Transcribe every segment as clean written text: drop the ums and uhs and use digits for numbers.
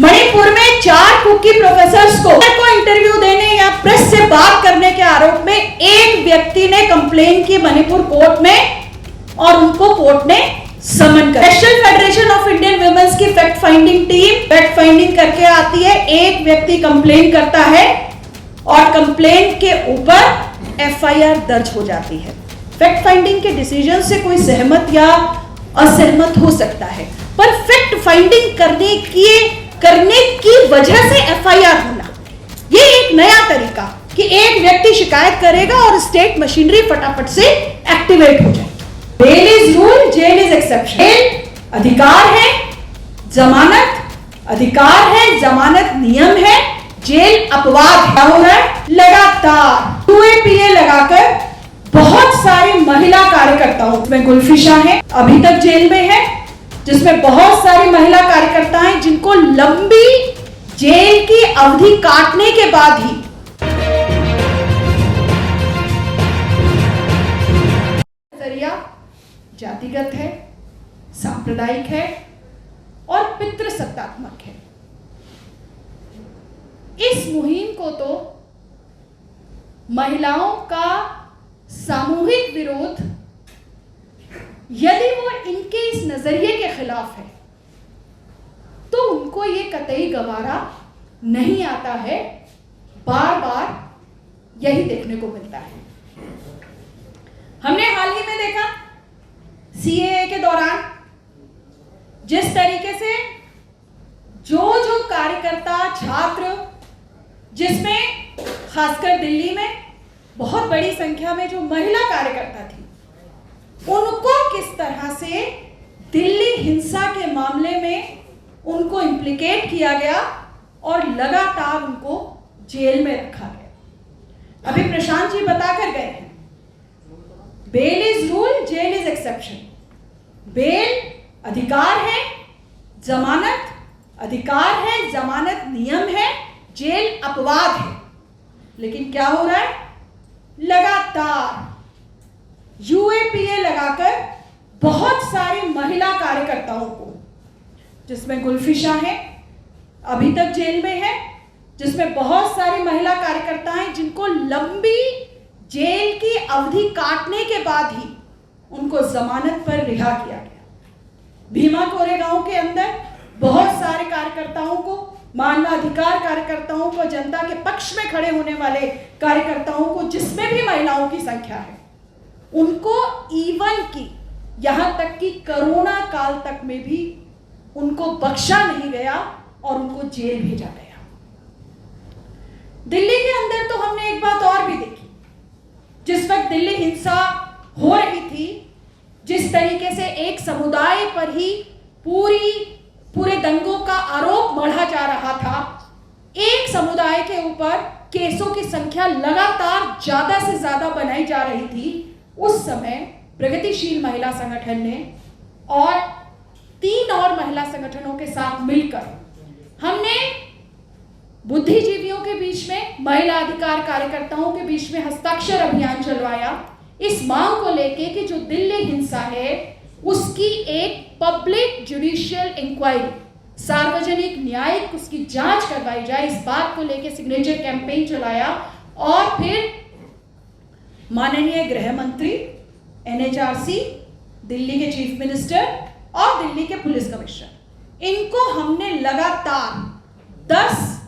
मणिपुर में 4 cookie professors को interview देने या प्रेस से बात करने के आरोप में एक व्यक्ति ने कंप्लेन की मणिपुर कोर्ट में और उनको कोर्ट ने समन कर। National federation of Indian women's की fact finding team fact finding करके आती है। एक व्यक्ति कंप्लेन करता है और कंप्लेन के ऊपर एफआईआर दर्ज हो जाती है। फैक्ट फाइंडिंग के डिसीजन से कोई सहमत या असहमत हो सकता है, पर फैक्ट फाइंडिंग करने की वजह से एफआईआर होना, ये एक नया तरीका कि एक व्यक्ति शिकायत करेगा और स्टेट मशीनरी फटाफट से एक्टिवेट हो जाए। Bail is rule, jail is exception. Bail अधिकार है, जमानत अधिकार है, जमानत नियम है, जेल अपवाद है। क्या हो रहा है? लगातार यूएपीए लगाकर बहुत सारी महिला कार्यकर्ताओं में गुलफिशा है, अभी तक जेल में है, जिसमें बहुत सारी महिला कार्यकर्ता हैं जिनको लंबी जेल की अवधि काटने के बाद ही नजरिया जातिगत है, सांप्रदायिक है और पितृसत्तात्मक है। इस मुहिम को तो महिलाओं का सामूहिक विरोध, यदि वो इनके इस नजरिए के खिलाफ है तो उनको ये कतई गवारा नहीं आता है। बार बार यही देखने को मिलता है। हमने हाल ही में देखा सीएए के दौरान जिस तरीके से जो कार्यकर्ता, छात्र, जिसमें खासकर दिल्ली में बहुत बड़ी संख्या में जो महिला कार्यकर्ता थी, उनको किस तरह से दिल्ली हिंसा के मामले में उनको इम्प्लीकेट किया गया और लगातार उनको जेल में रखा गया। अभी प्रशांत जी बताकर गए हैं, bail is rule, jail is exception. Bail अधिकार है, जमानत अधिकार है, जमानत नियम है, जेल अपवाद है। लेकिन क्या हो रहा है? लगातार यूएपीए लगाकर बहुत सारी महिला कार्यकर्ताओं को, जिसमें गुलफिशा है, अभी तक जेल में है, जिसमें बहुत सारी महिला कार्यकर्ता हैं जिनको लंबी जेल की अवधि काटने के बाद ही उनको जमानत पर रिहा किया गया। भीमा कोरेगांव के अंदर बहुत सारे कार्यकर्ताओं को, मानवाधिकार कार्यकर्ताओं को, जनता के पक्ष में खड़े होने वाले कार्यकर्ताओं को, जिसमें भी महिलाओं की संख्या है, उनको इवन की यहां तक कि कोरोना काल तक में भी उनको बख्शा नहीं गया और उनको जेल भेजा गया। दिल्ली के अंदर तो हमने एक बात और भी देखी। जिस वक्त दिल्ली हिंसा हो रही थी, जिस तरीके से एक समुदाय पर ही पूरे दंगों का आरोप बढ़ा जा रहा था, एक समुदाय के ऊपर केसों की संख्या लगातार ज्यादा से ज्यादा बनाई जा रही थी, उस समय प्रगतिशील महिला संगठन ने और 3 और महिला संगठनों के साथ मिलकर हमने बुद्धिजीवियों के बीच में, महिला अधिकार कार्यकर्ताओं के बीच में हस्ताक्षर अभियान चलवाया, इस मांग को लेके कि जो दिल्ली हिंसा है उसकी एक पब्लिक जुडिशियल इंक्वायरी, सार्वजनिक न्यायिक उसकी जांच करवाई जाए। इस बात को लेके सिग्नेचर कैंपेन चलाया और फिर माननीय गृह मंत्री, एनएचआरसी, दिल्ली के चीफ मिनिस्टर और दिल्ली के पुलिस कमिश्नर, इनको हमने लगातार 10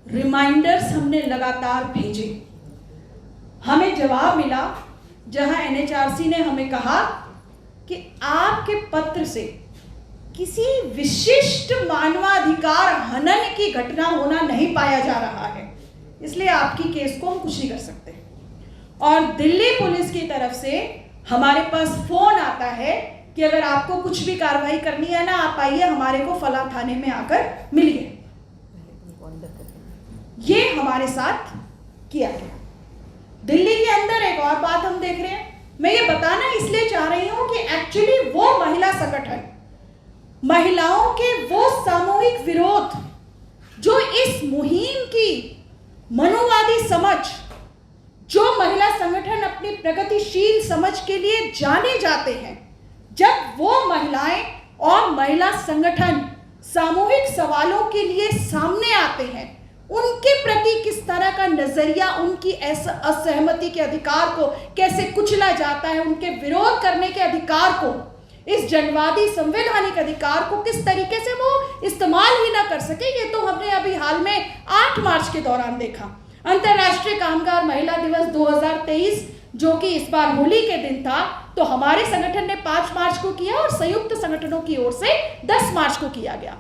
रिमाइंडर्स हमने लगातार भेजे। हमें जवाब मिला, जहां एनएचआरसी ने हमें कहा कि आपके पत्र से किसी विशिष्ट मानवाधिकार हनन की घटना होना नहीं पाया जा रहा है, इसलिए आपकी केस को हम कुछ नहीं कर सकते। और दिल्ली पुलिस की तरफ से हमारे पास फोन आता है कि अगर आपको कुछ भी कार्रवाई करनी है ना, आप आइए, हमारे को फला थाने में आकर मिलिए। ये हमारे साथ किया गया। दिल्ली के अंदर एक और बात हम देख रहे हैं, मैं ये बताना इसलिए चाह रही हूं कि एक्चुअली वो महिला संगठन, महिलाओं के वो सामूहिक विरोध जो इस मुहिम की मनुवादी समझ, जो महिला संगठन अपनी प्रगतिशील समझ के लिए जाने जाते हैं, जब वो महिलाएं और महिला संगठन सामूहिक सवालों के लिए सामने आते हैं, उनके प्रति किस तरह का नजरिया, उनकी असहमति के अधिकार को कैसे कुचला जाता है, उनके विरोध करने के अधिकार को, इस जनवादी संवैधानिक अधिकार को किस तरीके से वो इस्तेमाल ही ना कर सके। ये तो हमने अभी हाल में 8 मार्च के दौरान देखा। अंतर्राष्ट्रीय कामगार महिला दिवस 2023 जो कि इस बार होली के दिन था, तो हमारे संगठन ने 5 मार्च को किया और संयुक्त संगठनों की ओर से 10 मार्च को किया गया।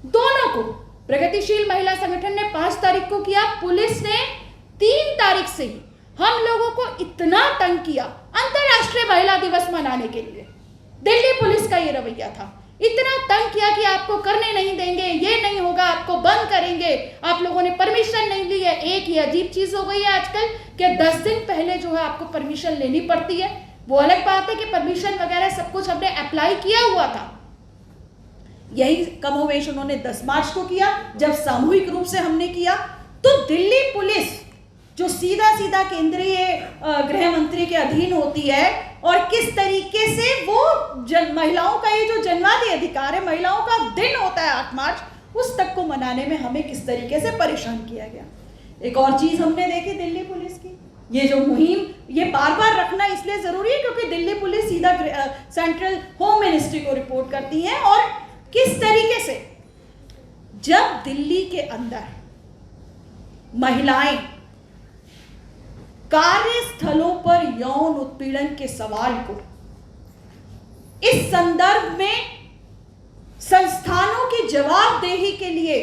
दोनों को प्रगतिशील महिला संगठन ने 5 तारीख को किया, पुलिस ने 3 तारीख से ही हम लोगों को इतना तंग किया अंतर्राष्ट्रीय महिला दिवस मनाने के लिए। दिल्ली पुलिस का ये रवैया था, इतना तंग किया कि आपको करने नहीं देंगे, ये नहीं होगा, आपको बंद करेंगे, आप लोगों ने परमिशन नहीं ली है। एक ही अजीब चीज हो गई है आजकल कि 10 दिन पहले जो है आपको परमिशन लेनी पड़ती है। वो अलग बात है कि परमिशन वगैरह सब कुछ हमने अप्लाई किया हुआ था। यही कमोवेश उन्होंने 10 मार्च को किया, जब सामूहिक रूप से हमने किया। तो दिल्ली पुलिस जो सीधा सीधा केंद्रीय गृह मंत्री के अधीन होती है, और किस तरीके से वो महिलाओं का ये जो जनवादी अधिकार है, महिलाओं का दिन होता है 8 मार्च, उस तक को मनाने में हमें किस तरीके से परेशान किया गया। एक और चीज हमने देखी दिल्ली पुलिस की, ये जो मुहिम, ये बार बार रखना इसलिए जरूरी है क्योंकि दिल्ली पुलिस सीधा सेंट्रल होम मिनिस्ट्री को रिपोर्ट करती है। और किस तरीके से जब दिल्ली के अंदर महिलाएं कार्यस्थलों पर यौन उत्पीड़न के सवाल को इस संदर्भ में संस्थानों की जवाबदेही के लिए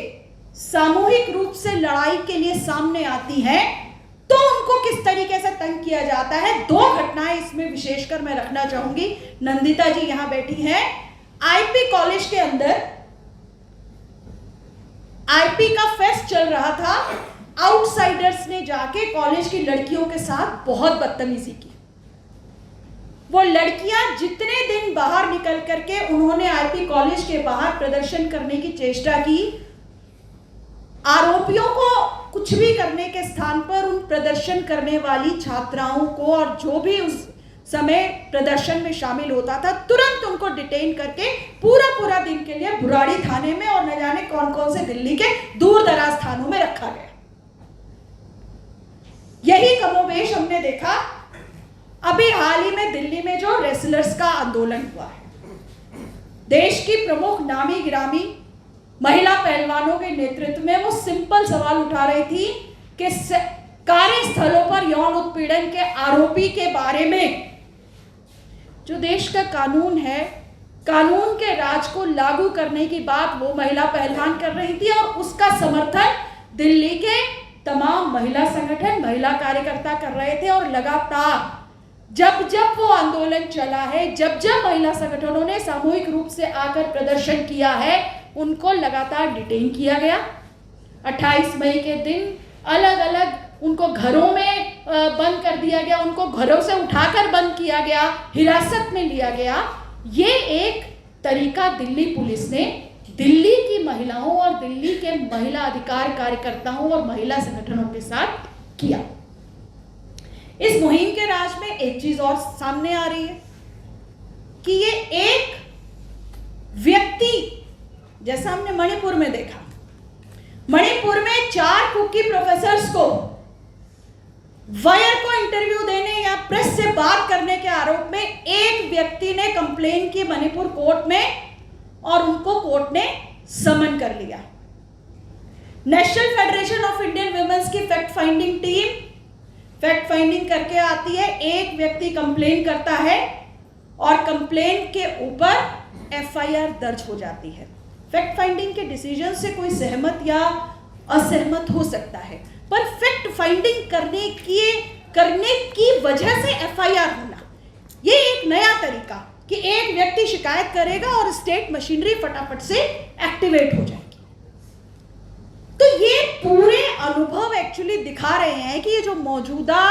सामूहिक रूप से लड़ाई के लिए सामने आती हैं, तो उनको किस तरीके से तंग किया जाता है। 2 घटनाएं इसमें विशेषकर मैं रखना चाहूंगी। नंदिता जी यहां बैठी हैं। आईपी कॉलेज के अंदर आईपी का फेस्ट चल रहा था, आउटसाइडर्स ने जाके कॉलेज की लड़कियों के साथ बहुत बदतमीजी की। वो लड़कियां जितने दिन बाहर निकल करके उन्होंने आईपी कॉलेज के बाहर प्रदर्शन करने की चेष्टा की, आरोपियों को कुछ भी करने के स्थान पर उन प्रदर्शन करने वाली छात्राओं को और जो भी उस समय प्रदर्शन में शामिल होता था, तुरंत उनको डिटेन करके पूरा दिन के लिए बुराड़ी थाने में और न जाने कौन कौन से दिल्ली के दूर दराज थानों में रखा गया। यही कमोवेश हमने देखा अभी हाल ही में दिल्ली में जो रेसलर्स का आंदोलन हुआ है। देश की प्रमुख नामी गिरामी महिला पहलवानों के नेतृत्व में वो सिंपल सवाल उठा रही थी कि कार्यस्थलों पर यौन उत्पीड़न के आरोपी के बारे में जो देश का कानून है, कानून के राज को लागू करने की बात वो महिला पहलवान कर रही थी, और उसका समर्थन दिल्ली के तमाम महिला संगठन, महिला कार्यकर्ता कर रहे थे। और लगातार जब जब वो आंदोलन चला है, जब जब महिला संगठनों ने सामूहिक रूप से आकर प्रदर्शन किया है, उनको लगातार डिटेन किया गया। 28 मई के दिन अलग अलग उनको घरों में बंद कर दिया गया, उनको घरों से उठाकर बंद किया गया, हिरासत में लिया गया। ये एक तरीका दिल्ली पुलिस ने दिल्ली की महिलाओं और दिल्ली के महिला अधिकार कार्यकर्ताओं और महिला संगठनों के साथ किया। इस मुहिम के राज में एक चीज और सामने आ रही है कि ये एक व्यक्ति, जैसा हमने मणिपुर में देखा, मणिपुर में 4 कुकी प्रोफेसर्स को वायर को इंटरव्यू देने या प्रेस से बात करने के आरोप में एक व्यक्ति ने कंप्लेन की मणिपुर कोर्ट में, और उनको कोर्ट ने समन कर लिया। National federation of Indian women's की fact finding team fact finding करके आती है। एक व्यक्ति कंप्लेन करता है और कंप्लेन के ऊपर एफआईआर दर्ज हो जाती है। फैक्ट फाइंडिंग के डिसीजन से कोई सहमत या असहमत हो सकता है, पर फैक्ट फाइंडिंग करने की वजह से एफआईआर होना, ये एक नया तरीका कि एक व्यक्ति शिकायत करेगा और स्टेट मशीनरी फटाफट से एक्टिवेट हो जाएगी। तो ये पूरे अनुभव एक्चुअली दिखा रहे हैं कि ये जो मौजूदा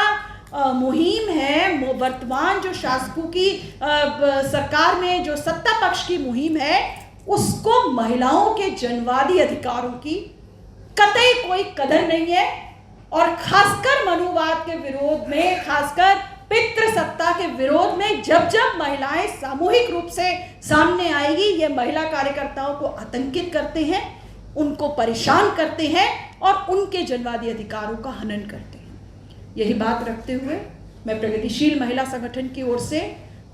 मुहिम है, वर्तमान जो शासकों की सरकार में जो सत्ता पक्ष की मुहिम है, उसको महिलाओं के जनवादी अधिकारों की कतई कोई कदर नहीं है। और खासकर मनुवाद के विरोध में, खासकर पितृसत्ता के विरोध में जब जब महिलाएं सामूहिक रूप से सामने आएगी, ये महिला कार्यकर्ताओं को आतंकित करते हैं, उनको परेशान करते हैं और उनके जनवादी अधिकारों का हनन करते हैं। यही बात रखते हुए मैं प्रगतिशील महिला संगठन की ओर से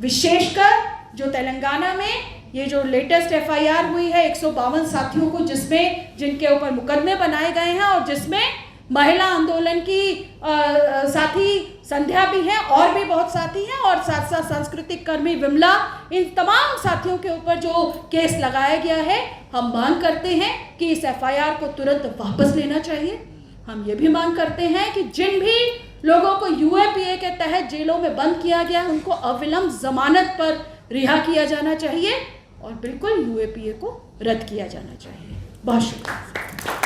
विशेषकर जो तेलंगाना में ये जो लेटेस्ट एफआईआर हुई है 152 साथियों को, जिनके ऊपर मुकदमे बनाए गए हैं और जिसमें महिला आंदोलन की साथी संध्या भी हैं और भी बहुत साथी हैं, और साथ साथ सांस्कृतिक कर्मी विमला, इन तमाम साथियों के ऊपर जो केस लगाया गया है, हम मांग करते हैं कि इस एफआईआर को तुरंत वापस लेना चाहिए। हम ये भी मांग करते हैं कि जिन भी लोगों को यूएपीए के तहत जेलों में बंद किया गया है, उनको अविलंब जमानत पर रिहा किया जाना चाहिए और बिल्कुल यूएपीए को रद्द किया जाना चाहिए। बहुत शुक्रिया।